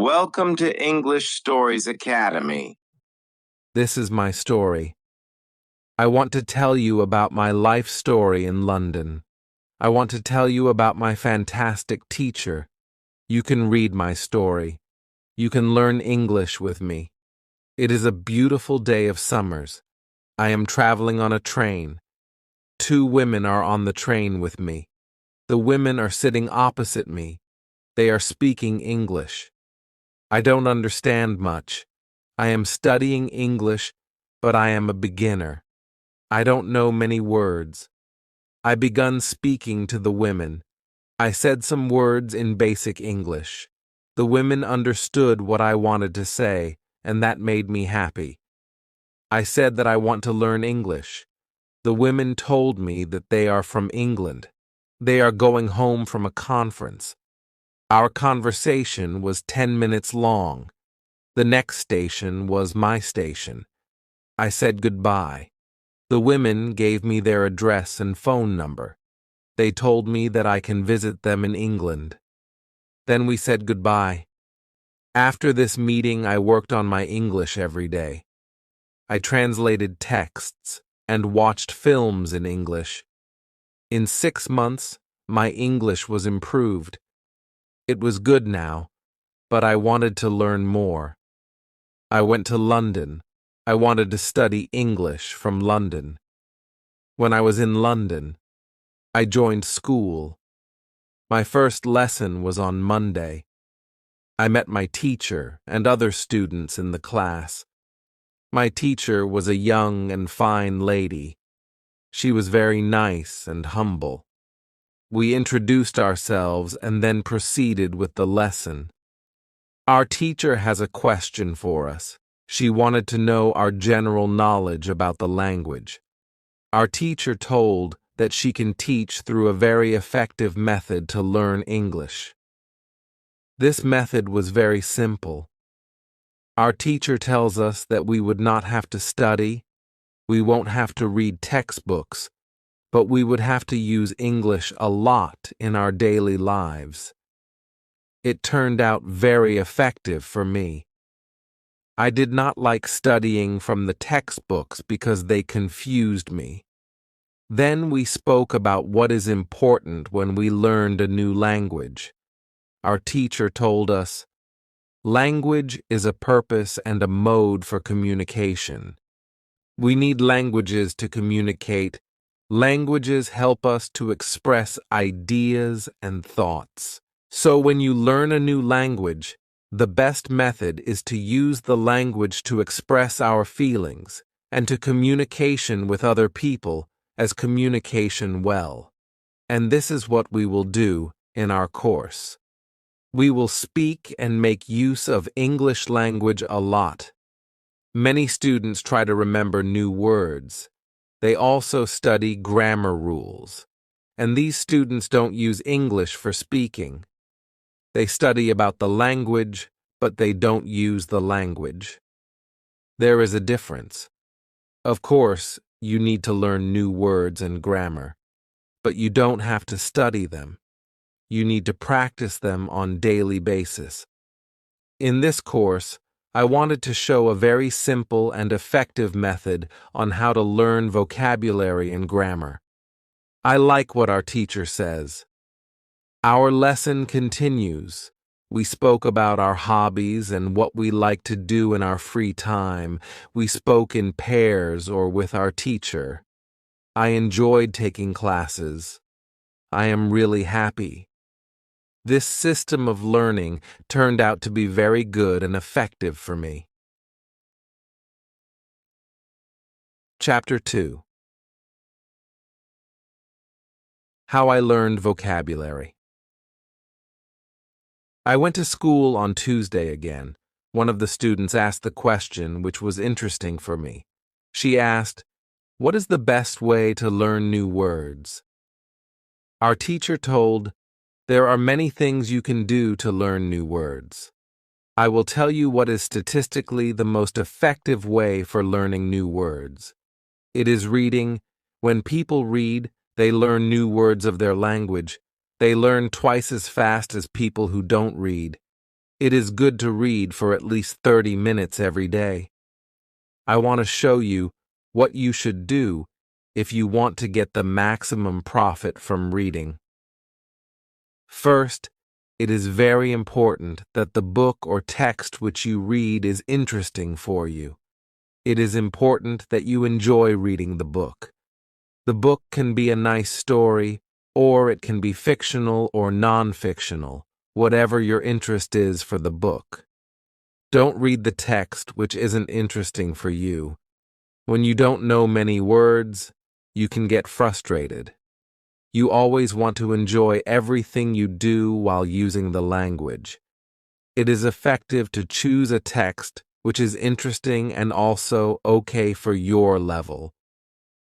Welcome to English Stories Academy. This is my story. I want to tell you about my life story in London. I want to tell you about my fantastic teacher. You can read my story. You can learn English with me. It is a beautiful day of summers. I am traveling on a train. Two women are on the train with me. The women are sitting opposite me. They are speaking English. I don't understand much. I am studying English, but I am a beginner. I don't know many words. I begun speaking to the women. I said some words in basic English. The women understood what I wanted to say, and that made me happy. I said that I want to learn English. The women told me that they are from England. They are going home from a conference. Our conversation was 10 minutes long. The next station was my station. I said goodbye. The women gave me their address and phone number. They told me that I can visit them in England. Then we said goodbye. After this meeting, I worked on my English every day. I translated texts and watched films in English. In 6 months, my English was improved. It was good now, but I wanted to learn more. I went to London. I wanted to study English from London. When I was in London, I joined school. My first lesson was on Monday. I met my teacher and other students in the class. My teacher was a young and fine lady. She was very nice and humble. We introduced ourselves and then proceeded with the lesson. Our teacher has a question for us. She wanted to know our general knowledge about the language. Our teacher told that she can teach through a very effective method to learn English. This method was very simple. Our teacher tells us that we would not have to study, we won't have to read textbooks, but we would have to use English a lot in our daily lives. It turned out very effective for me. I did not like studying from the textbooks because they confused me. Then we spoke about what is important when we learned a new language. Our teacher told us, language is a purpose and a mode for communication. We need languages to communicate. Languages help us to express ideas and thoughts. So when you learn a new language, the best method is to use the language to express our feelings and to communication with other people as communication well. And this is what we will do in our course. We will speak and make use of English language a lot. Many students try to remember new words. They also study grammar rules. And these students don't use English for speaking. They study about the language, but they don't use the language. There is a difference. Of course, you need to learn new words and grammar, but you don't have to study them. You need to practice them on daily basis. In this course, I wanted to show a very simple and effective method on how to learn vocabulary and grammar. I like what our teacher says. Our lesson continues. We spoke about our hobbies and what we like to do in our free time. We spoke in pairs or with our teacher. I enjoyed taking classes. I am really happy. This system of learning turned out to be very good and effective for me. Chapter 2. How I learned vocabulary. I went to school on Tuesday again. One of the students asked the question which was interesting for me. She asked, "What is the best way to learn new words?" Our teacher told, "There are many things you can do to learn new words. I will tell you what is statistically the most effective way for learning new words. It is reading. When people read, they learn new words of their language. They learn twice as fast as people who don't read. It is good to read for at least 30 minutes every day. I want to show you what you should do if you want to get the maximum profit from reading. First, it is very important that the book or text which you read is interesting for you. It is important that you enjoy reading the book. The book can be a nice story, or it can be fictional or non-fictional, whatever your interest is for the book. Don't read the text which isn't interesting for you. When you don't know many words, you can get frustrated. You always want to enjoy everything you do while using the language. It is effective to choose a text which is interesting and also okay for your level.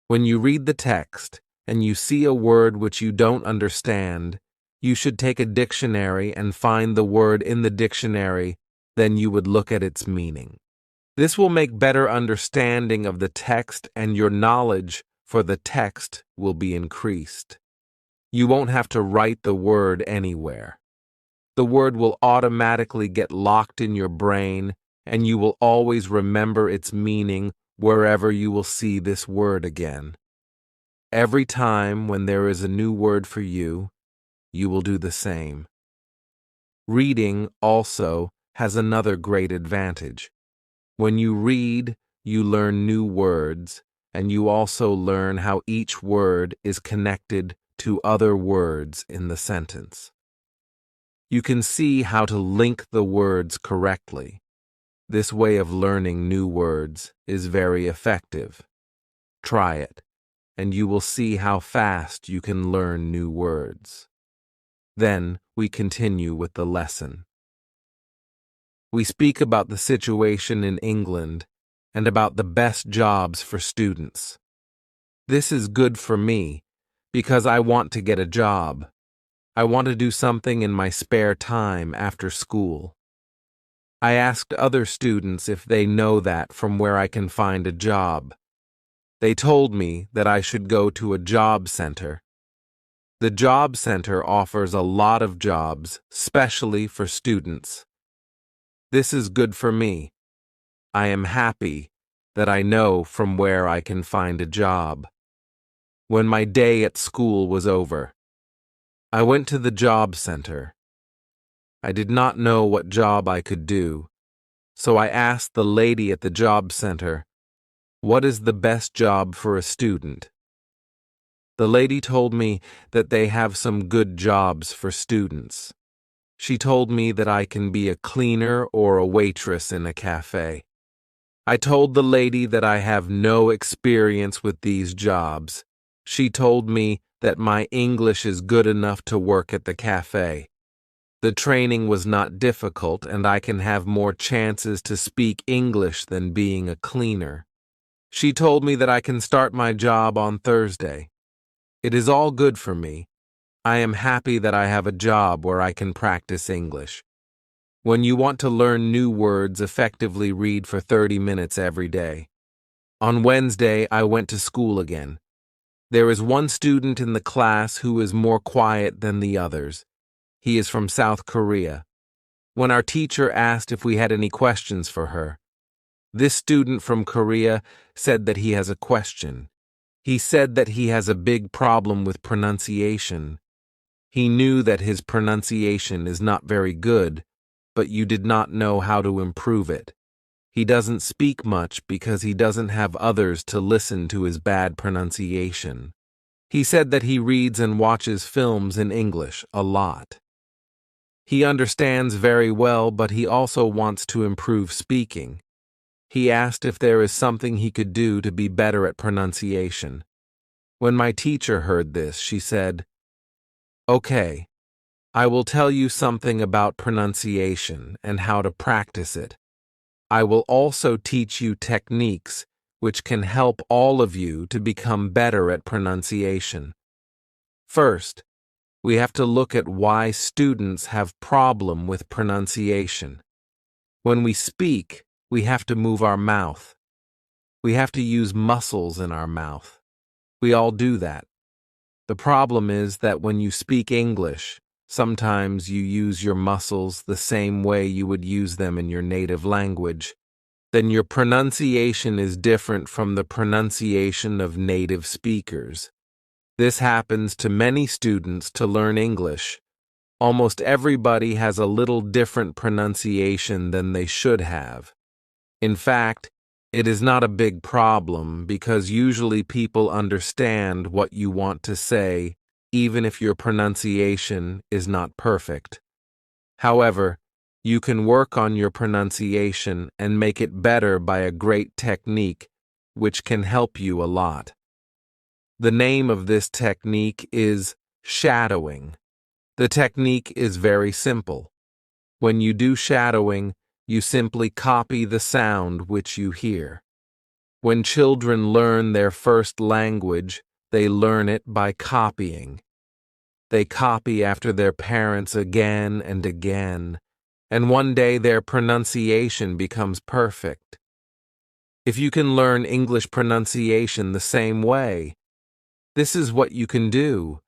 When you read the text and you see a word which you don't understand, you should take a dictionary and find the word in the dictionary, then you would look at its meaning. This will make better understanding of the text and your knowledge for the text will be increased. You won't have to write the word anywhere. The word will automatically get locked in your brain, and you will always remember its meaning wherever you will see this word again. Every time when there is a new word for you, you will do the same. Reading also has another great advantage. When you read, you learn new words, and you also learn how each word is connected to other words in the sentence. You can see how to link the words correctly. This way of learning new words is very effective. Try it, and you will see how fast you can learn new words. Then we continue with the lesson. We speak about the situation in England and about the best jobs for students. This is good for me because I want to get a job. I want to do something in my spare time after school. I asked other students if they know that from where I can find a job. They told me that I should go to a job center. The job center offers a lot of jobs, especially for students. This is good for me. I am happy that I know from where I can find a job. When my day at school was over, I went to the job center. I did not know what job I could do, so I asked the lady at the job center, "What is the best job for a student?" The lady told me that they have some good jobs for students. She told me that I can be a cleaner or a waitress in a cafe. I told the lady that I have no experience with these jobs. She told me that my English is good enough to work at the cafe. The training was not difficult, and I can have more chances to speak English than being a cleaner. She told me that I can start my job on Thursday. It is all good for me. I am happy that I have a job where I can practice English. When you want to learn new words, effectively read for 30 minutes every day. On Wednesday, I went to school again. There is one student in the class who is more quiet than the others. He is from South Korea. When our teacher asked if we had any questions for her, this student from Korea said that he has a question. He said that he has a big problem with pronunciation. He knew that his pronunciation is not very good, but you did not know how to improve it. He doesn't speak much because he doesn't have others to listen to his bad pronunciation. He said that he reads and watches films in English a lot. He understands very well, but he also wants to improve speaking. He asked if there is something he could do to be better at pronunciation. When my teacher heard this, she said, "Okay, I will tell you something about pronunciation and how to practice it. I will also teach you techniques which can help all of you to become better at pronunciation. First, we have to look at why students have problem with pronunciation. When we speak, we have to move our mouth. We have to use muscles in our mouth. We all do that. The problem is that when you speak English, Sometimes you use your muscles the same way you would use them in your native language. Then your pronunciation is different from the pronunciation of native speakers. This happens to many students to learn English. Almost everybody has a little different pronunciation than they should have. In fact, it is not a big problem because usually people understand what you want to say, even if your pronunciation is not perfect. However, you can work on your pronunciation and make it better by a great technique, which can help you a lot. The name of this technique is shadowing. The technique is very simple. When you do shadowing, you simply copy the sound which you hear. When children learn their first language, they learn it by copying. They copy after their parents again and again, and one day their pronunciation becomes perfect. If you can learn English pronunciation the same way, this is what you can do.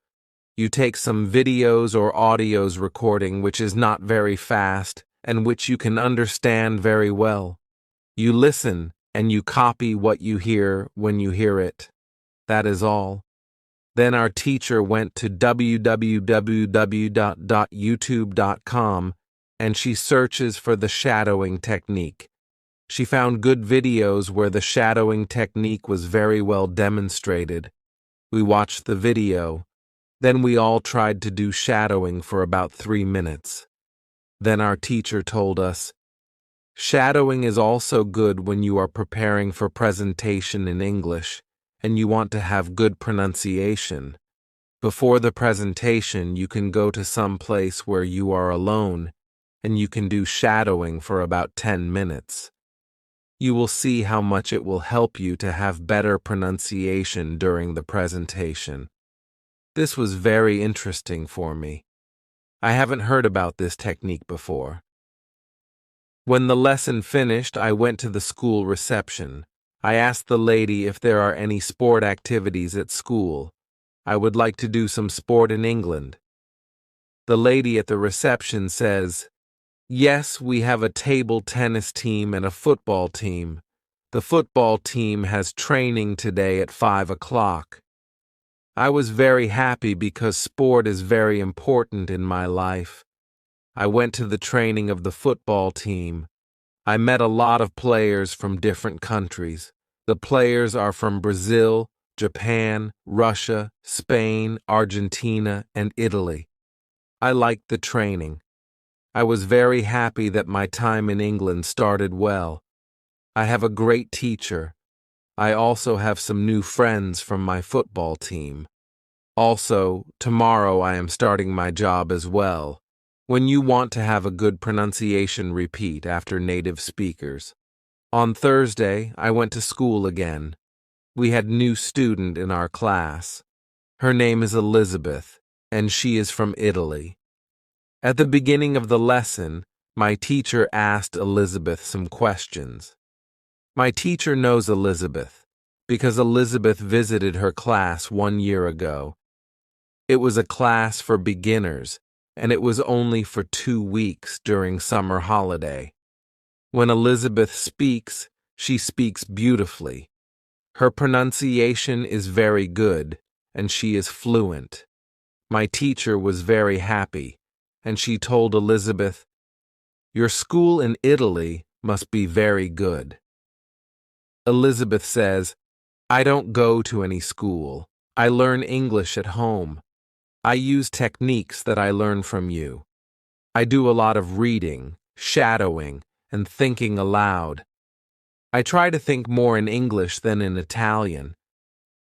You take some videos or audios recording which is not very fast and which you can understand very well. You listen and you copy what you hear when you hear it. That is all. Then our teacher went to www.youtube.com and she searches for the shadowing technique. She found good videos where the shadowing technique was very well demonstrated. We watched the video. Then we all tried to do shadowing for about 3 minutes. Then our teacher told us, shadowing is also good when you are preparing for presentation in English and you want to have good pronunciation. Before the presentation, you can go to some place where you are alone and you can do shadowing for about 10 minutes. You will see how much it will help you to have better pronunciation during the presentation. This was very interesting for me. I haven't heard about this technique before. When the lesson finished, I went to the school reception. I asked the lady if there are any sport activities at school. I would like to do some sport in England. The lady at the reception says, yes, we have a table tennis team and a football team. The football team has training today at 5 o'clock. I was very happy because sport is very important in my life. I went to the training of the football team. I met a lot of players from different countries. The players are from Brazil, Japan, Russia, Spain, Argentina, and Italy. I liked the training. I was very happy that my time in England started well. I have a great teacher. I also have some new friends from my football team. Also, tomorrow I am starting my job as well. When you want to have a good pronunciation, repeat after native speakers. On Thursday, I went to school again. We had a new student in our class. Her name is Elizabeth, and she is from Italy. At the beginning of the lesson, my teacher asked Elizabeth some questions. My teacher knows Elizabeth because Elizabeth visited her class 1 year ago. It was a class for beginners, and it was only for 2 weeks during summer holiday. When Elizabeth speaks, she speaks beautifully. Her pronunciation is very good, and she is fluent. My teacher was very happy, and she told Elizabeth, your school in Italy must be very good. Elizabeth says, I don't go to any school. I learn English at home. I use techniques that I learn from you. I do a lot of reading, shadowing, and thinking aloud. I try to think more in English than in Italian.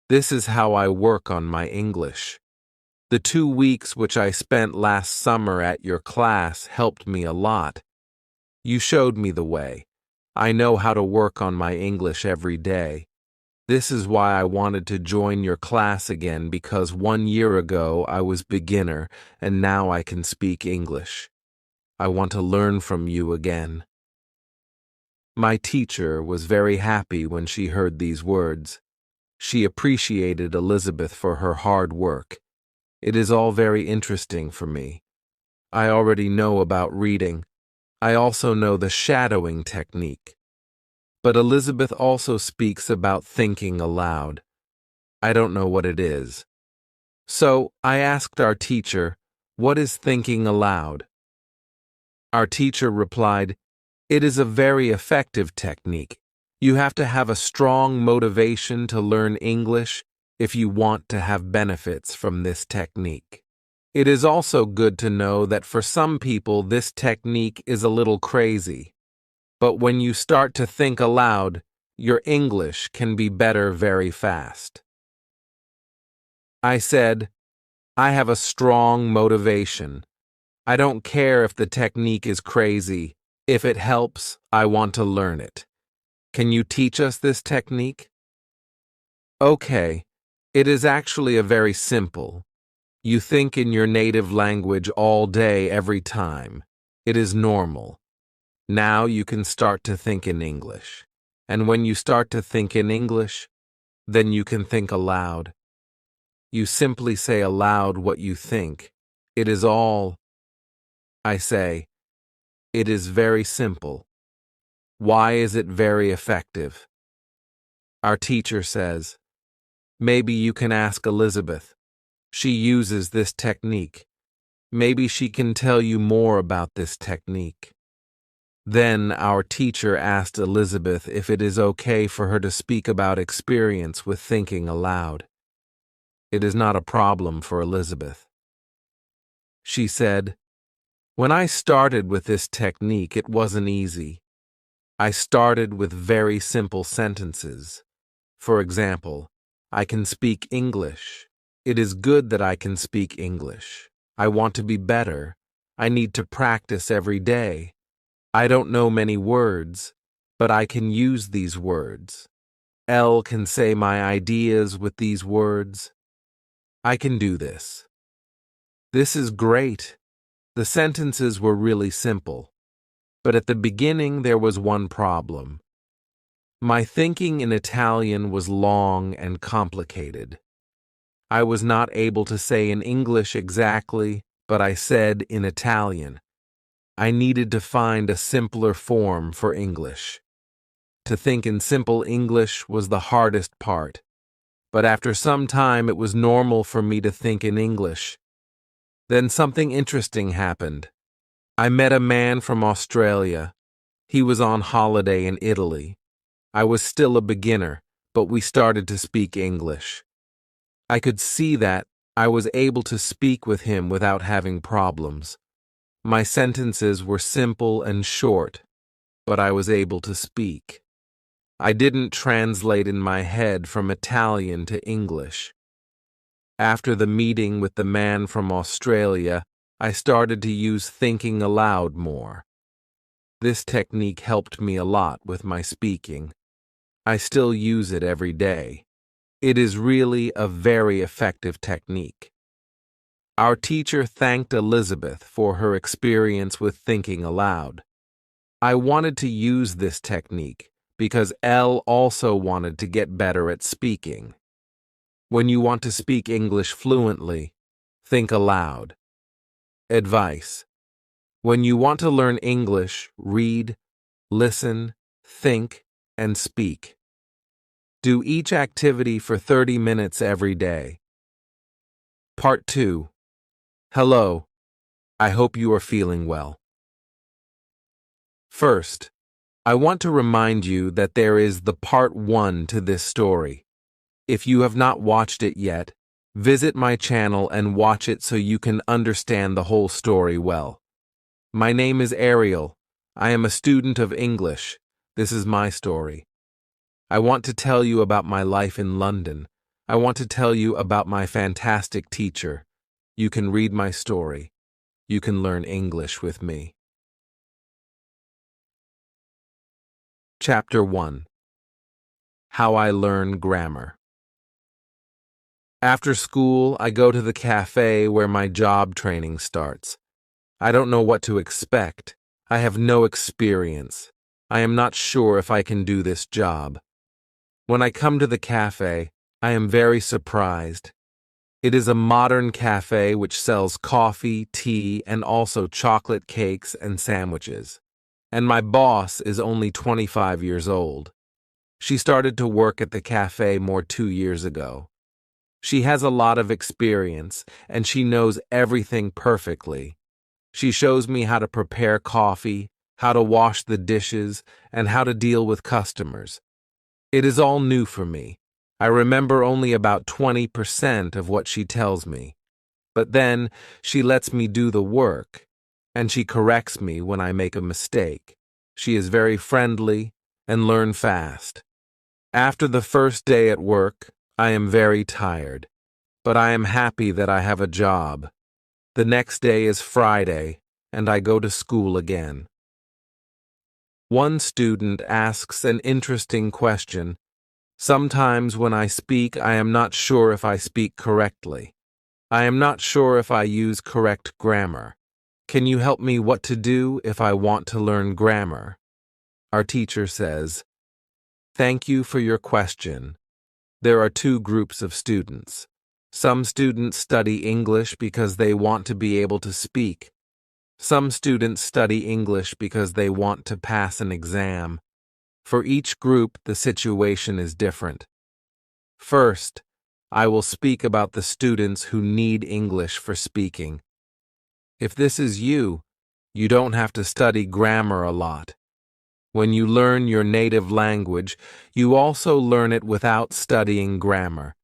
This is how I work on my English. The 2 weeks which I spent last summer at your class helped me a lot. You showed me the way. I know how to work on my English every day. This is why I wanted to join your class again because 1 year ago I was beginner and now I can speak English. I want to learn from you again. My teacher was very happy when she heard these words. She appreciated Elizabeth for her hard work. It is all very interesting for me. I already know about reading. I also know the shadowing technique. But Elizabeth also speaks about thinking aloud. I don't know what it is. So I asked our teacher, "What is thinking aloud?" Our teacher replied, "It is a very effective technique. You have to have a strong motivation to learn English if you want to have benefits from this technique. It is also good to know that for some people this technique is a little crazy. But when you start to think aloud, your English can be better very fast." I said, "I have a strong motivation. I don't care if the technique is crazy. If it helps, I want to learn it. Can you teach us this technique?" Okay, it is actually a very simple. You think in your native language all day, every time. It is normal. Now you can start to think in English. And when you start to think in English, then you can think aloud. You simply say aloud what you think. It is all. I say, it is very simple. Why is it very effective? Our teacher says, maybe you can ask Elizabeth. She uses this technique. Maybe she can tell you more about this technique. Then our teacher asked Elizabeth if it is okay for her to speak about experience with thinking aloud. It is not a problem for Elizabeth. She said, "When I started with this technique, it wasn't easy. I started with very simple sentences. For example, I can speak English. It is good that I can speak English. I want to be better. I need to practice every day. I don't know many words, but I can use these words. L can say my ideas with these words. I can do this. This is great." The sentences were really simple, but at the beginning there was one problem. My thinking in Italian was long and complicated. I was not able to say in English exactly, but I said in Italian. I needed to find a simpler form for English. To think in simple English was the hardest part, but after some time it was normal for me to think in English. Then something interesting happened. I met a man from Australia. He was on holiday in Italy. I was still a beginner, but we started to speak English. I could see that I was able to speak with him without having problems. My sentences were simple and short, but I was able to speak. I didn't translate in my head from Italian to English. After the meeting with the man from Australia, I started to use thinking aloud more. This technique helped me a lot with my speaking. I still use it every day. It is really a very effective technique. Our teacher thanked Elizabeth for her experience with thinking aloud. I wanted to use this technique because Elle also wanted to get better at speaking. When you want to speak English fluently, think aloud. Advice: when you want to learn English, read, listen, think, and speak. Do each activity for 30 minutes every day. Part 2. Hello. I hope you are feeling well. First, I want to remind you that there is the part 1 to this story. If you have not watched it yet, visit my channel and watch it so you can understand the whole story well. My name is Ariel. I am a student of English. This is my story. I want to tell you about my life in London. I want to tell you about my fantastic teacher. You can read my story. You can learn English with me. Chapter 1. How I Learn Grammar. After school, I go to the cafe where my job training starts. I don't know what to expect. I have no experience. I am not sure if I can do this job. When I come to the cafe, I am very surprised. It is a modern cafe which sells coffee, tea, and also chocolate cakes and sandwiches. And my boss is only 25 years old. She started to work at the cafe more 2 years ago. She has a lot of experience, and she knows everything perfectly. She shows me how to prepare coffee, how to wash the dishes, and how to deal with customers. It is all new for me. I remember only about 20% of what she tells me. But then she lets me do the work, and she corrects me when I make a mistake. She is very friendly and learns fast. After the first day at work, I am very tired, but I am happy that I have a job. The next day is Friday, and I go to school again. One student asks an interesting question. Sometimes when I speak, I am not sure if I speak correctly. I am not sure if I use correct grammar. Can you help me what to do if I want to learn grammar? Our teacher says, "Thank you for your question. There are two groups of students. Some students study English because they want to be able to speak. Some students study English because they want to pass an exam. For each group, the situation is different. First, I will speak about the students who need English for speaking. If this is you, you don't have to study grammar a lot. When you learn your native language, you also learn it without studying grammar.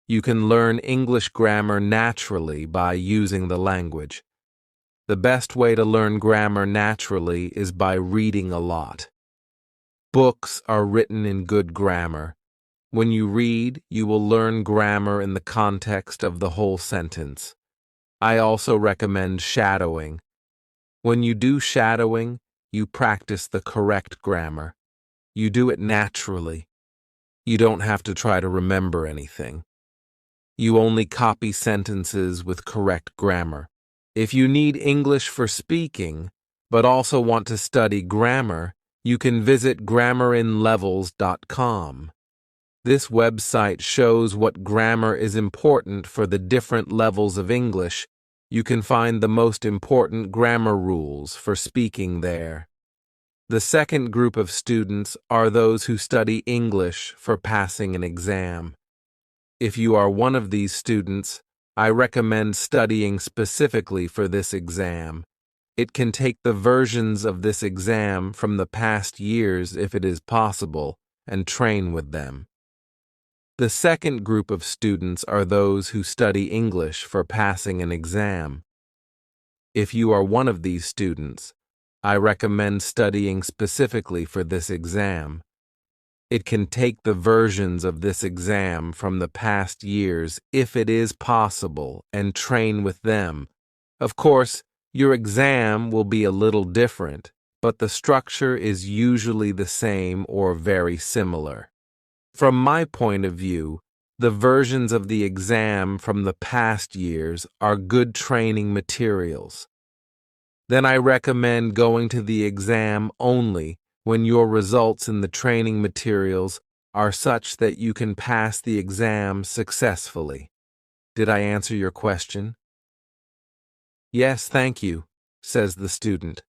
You can learn English grammar naturally by using the language. The best way to learn grammar naturally is by reading a lot. Books are written in good grammar. When you read, you will learn grammar in the context of the whole sentence. I also recommend shadowing. When you do shadowing, you practice the correct grammar. You do it naturally. You don't have to try to remember anything. You only copy sentences with correct grammar. If you need English for speaking, but also want to study grammar, you can visit grammarinlevels.com. This website shows what grammar is important for the different levels of English. You can find the most important grammar rules for speaking there. The second group of students are those who study English for passing an exam. If you are one of these students, I recommend studying specifically for this exam. It can take the versions of this exam from the past years if it is possible, and train with them. The second group of students are those who study English for passing an exam. If you are one of these students, I recommend studying specifically for this exam. It can take the versions of this exam from the past years if it is possible and train with them. Of course, your exam will be a little different, but the structure is usually the same or very similar. From my point of view, the versions of the exam from the past years are good training materials. Then I recommend going to the exam only when your results in the training materials are such that you can pass the exam successfully. Did I answer your question? Yes, thank you, says the student.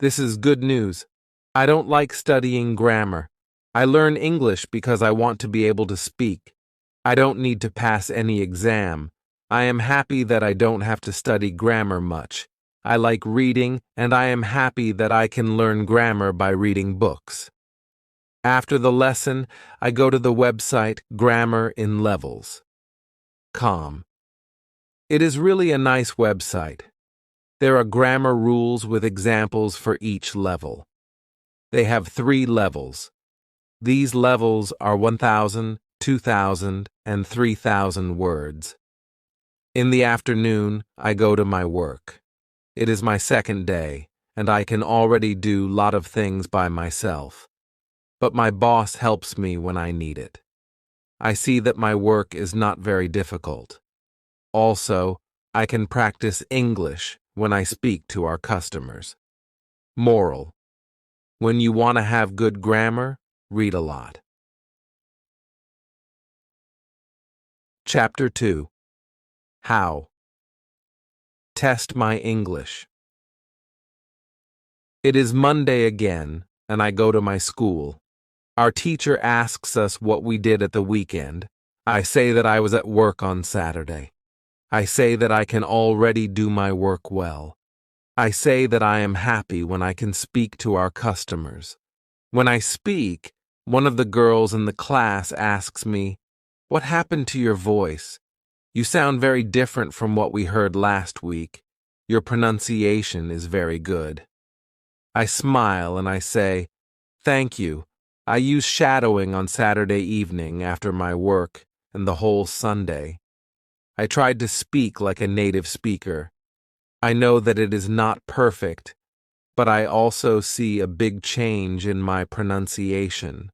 This is good news. I don't like studying grammar. I learn English because I want to be able to speak. I don't need to pass any exam. I am happy that I don't have to study grammar much. I like reading, and I am happy that I can learn grammar by reading books. After the lesson, I go to the website grammarinlevels.com. It is really a nice website. There are grammar rules with examples for each level. They have 3 levels. These levels are 1,000, 2,000, and 3,000 words. In the afternoon, I go to my work. It is my second day, and I can already do a lot of things by myself. But my boss helps me when I need it. I see that my work is not very difficult. Also, I can practice English when I speak to our customers. Moral: when you want to have good grammar, read a lot. Chapter 2. How? Test my English. It is Monday again, and I go to my school. Our teacher asks us what we did at the weekend. I say that I was at work on Saturday. I say that I can already do my work well. I say that I am happy when I can speak to our customers. When I speak, one of the girls in the class asks me, "What happened to your voice? You sound very different from what we heard last week. Your pronunciation is very good." I smile and I say, "Thank you. I use shadowing on Saturday evening after my work and the whole Sunday. I tried to speak like a native speaker. I know that it is not perfect, but I also see a big change in my pronunciation."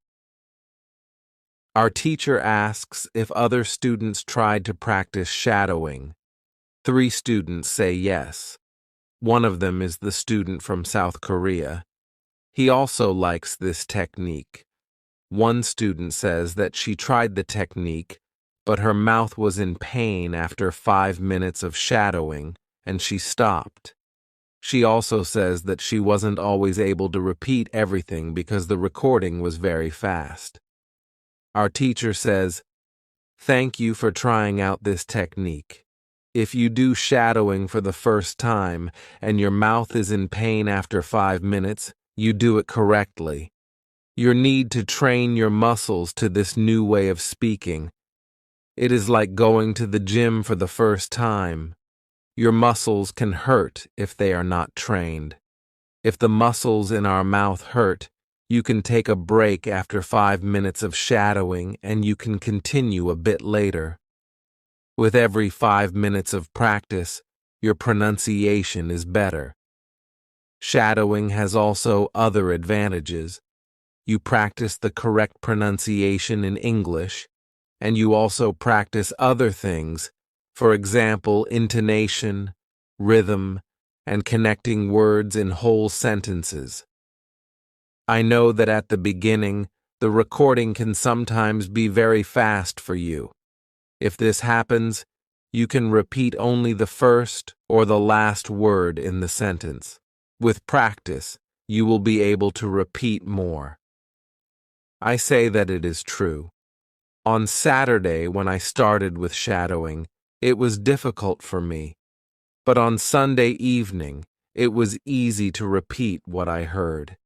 Our teacher asks if other students tried to practice shadowing. 3 students say yes. One of them is the student from South Korea. He also likes this technique. One student says that she tried the technique, but her mouth was in pain after 5 minutes of shadowing, and she stopped. She also says that she wasn't always able to repeat everything because the recording was very fast. Our teacher says, "Thank you for trying out this technique. If you do shadowing for the first time and your mouth is in pain after 5 minutes, you do it correctly. You need to train your muscles to this new way of speaking. It is like going to the gym for the first time. Your muscles can hurt if they are not trained. If the muscles in our mouth hurt, you can take a break after 5 minutes of shadowing and you can continue a bit later. With every 5 minutes of practice, your pronunciation is better." Shadowing has also other advantages. You practice the correct pronunciation in English, and you also practice other things, for example, intonation, rhythm, and connecting words in whole sentences. I know that at the beginning, the recording can sometimes be very fast for you. If this happens, you can repeat only the first or the last word in the sentence. With practice, you will be able to repeat more. I say that it is true. On Saturday, when I started with shadowing, it was difficult for me. But on Sunday evening, it was easy to repeat what I heard.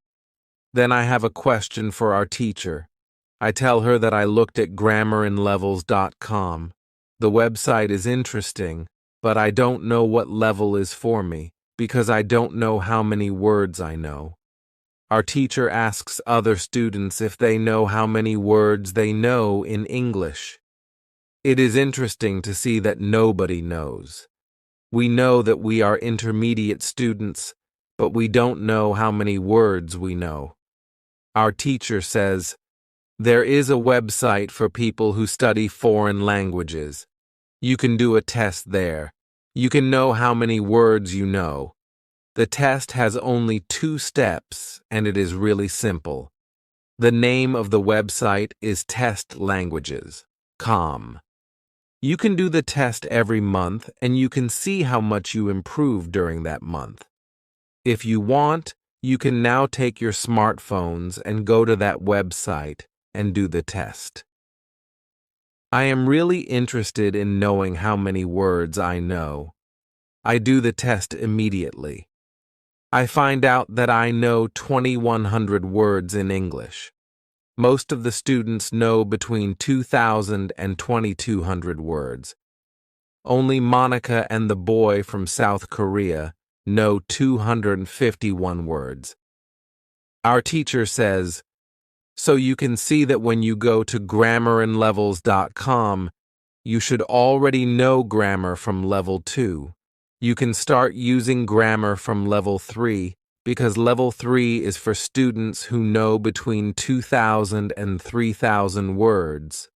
Then I have a question for our teacher. I tell her that I looked at grammarinlevels.com. The website is interesting, but I don't know what level is for me because I don't know how many words I know. Our teacher asks other students if they know how many words they know in English. It is interesting to see that nobody knows. We know that we are intermediate students, but we don't know how many words we know. Our teacher says, "There is a website for people who study foreign languages. You can do a test there. You can know how many words you know. The test has only 2 steps, and it is really simple. The name of the website is testlanguages.com. You can do the test every month, and you can see how much you improve during that month. If you want, you can now take your smartphones and go to that website and do the test." I am really interested in knowing how many words I know. I do the test immediately. I find out that I know 2,100 words in English. Most of the students know between 2,000 and 2,200 words. Only Monica and the boy from South Korea know 251 words. Our teacher says, "So you can see that when you go to grammarinlevels.com, you should already know grammar from level 2. You can start using grammar from level 3 because level 3 is for students who know between 2,000 and 3,000 words."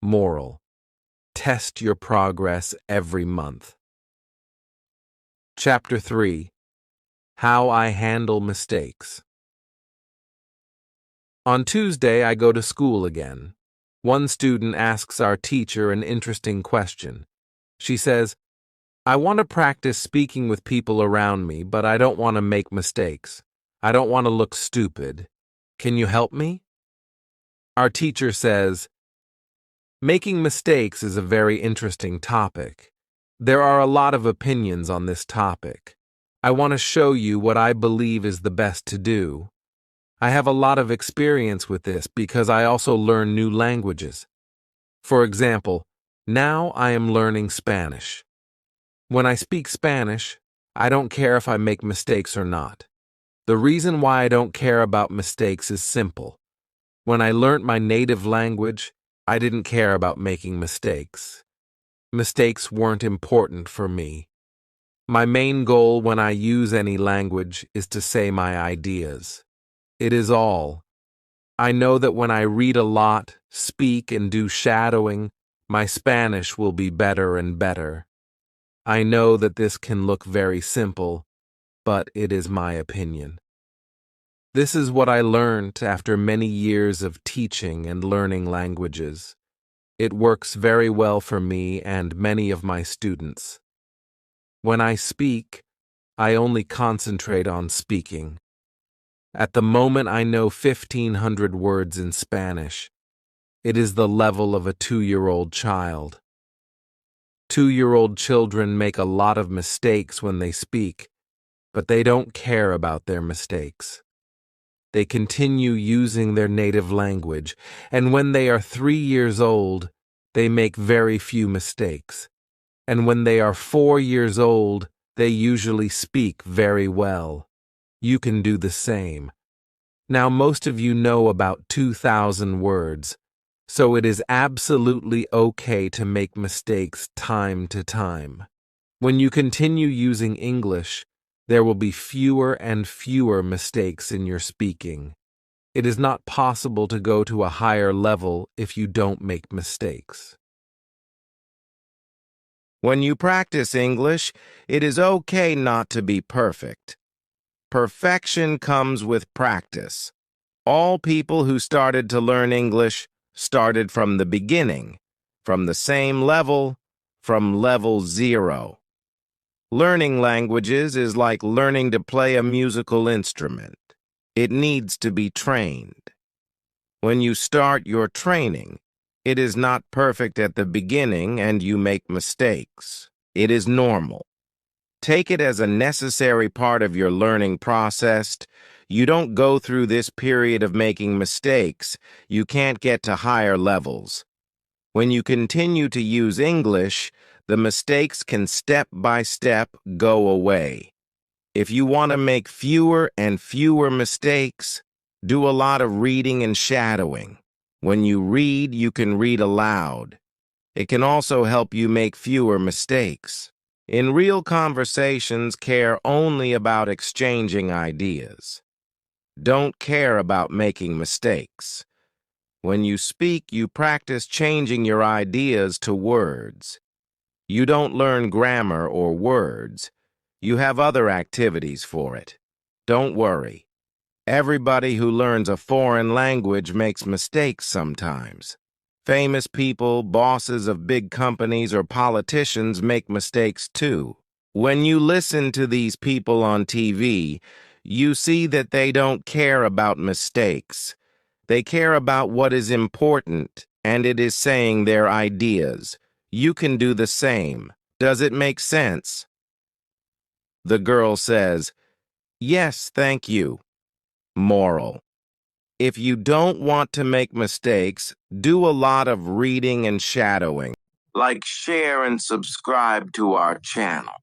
Moral: test your progress every month. Chapter 3: How I Handle Mistakes. On Tuesday, I go to school again. One student asks our teacher an interesting question. She says, I want to practice speaking with people around me, but I don't want to make mistakes. I don't want to look stupid. Can you help me? Our teacher says, making mistakes is a very interesting topic. There are a lot of opinions on this topic. I want to show you what I believe is the best to do. I have a lot of experience with this because I also learn new languages. For example, now I am learning Spanish. When I speak Spanish, I don't care if I make mistakes or not. The reason why I don't care about mistakes is simple. When I learnt my native language, I didn't care about making mistakes. Mistakes weren't important for me. My main goal when I use any language is to say my ideas. It is all. I know that when I read a lot, speak, and do shadowing, my Spanish will be better and better. I know that this can look very simple, but it is my opinion. This is what I learned after many years of teaching and learning languages. It works very well for me and many of my students. When I speak, I only concentrate on speaking. At the moment, I know 1,500 words in Spanish. It is the level of a 2-year-old child. 2-year-old children make a lot of mistakes when they speak, but they don't care about their mistakes. They continue using their native language, and when they are 3 years old, they make very few mistakes. And when they are 4 years old, they usually speak very well. You can do the same. Now, most of you know about 2,000 words, so it is absolutely okay to make mistakes time to time. When you continue using English, there will be fewer and fewer mistakes in your speaking. It is not possible to go to a higher level if you don't make mistakes. When you practice English, it is okay not to be perfect. Perfection comes with practice. All people who started to learn English started from the beginning, from the same level, from level 0. Learning languages is like learning to play a musical instrument. It needs to be trained. When you start your training, it is not perfect at the beginning and you make mistakes. It is normal. Take it as a necessary part of your learning process. You don't go through this period of making mistakes. You can't get to higher levels. When you continue to use English, the mistakes can step by step go away. If you want to make fewer and fewer mistakes, do a lot of reading and shadowing. When you read, you can read aloud. It can also help you make fewer mistakes. In real conversations, care only about exchanging ideas. Don't care about making mistakes. When you speak, you practice changing your ideas to words. You don't learn grammar or words. You have other activities for it. Don't worry. Everybody who learns a foreign language makes mistakes sometimes. Famous people, bosses of big companies, or politicians make mistakes too. When you listen to these people on TV, you see that they don't care about mistakes. They care about what is important, and it is saying their ideas. You can do the same. Does it make sense? The girl says, "Yes, thank you." Moral: if you don't want to make mistakes, do a lot of reading and shadowing. Like, share, and subscribe to our channel.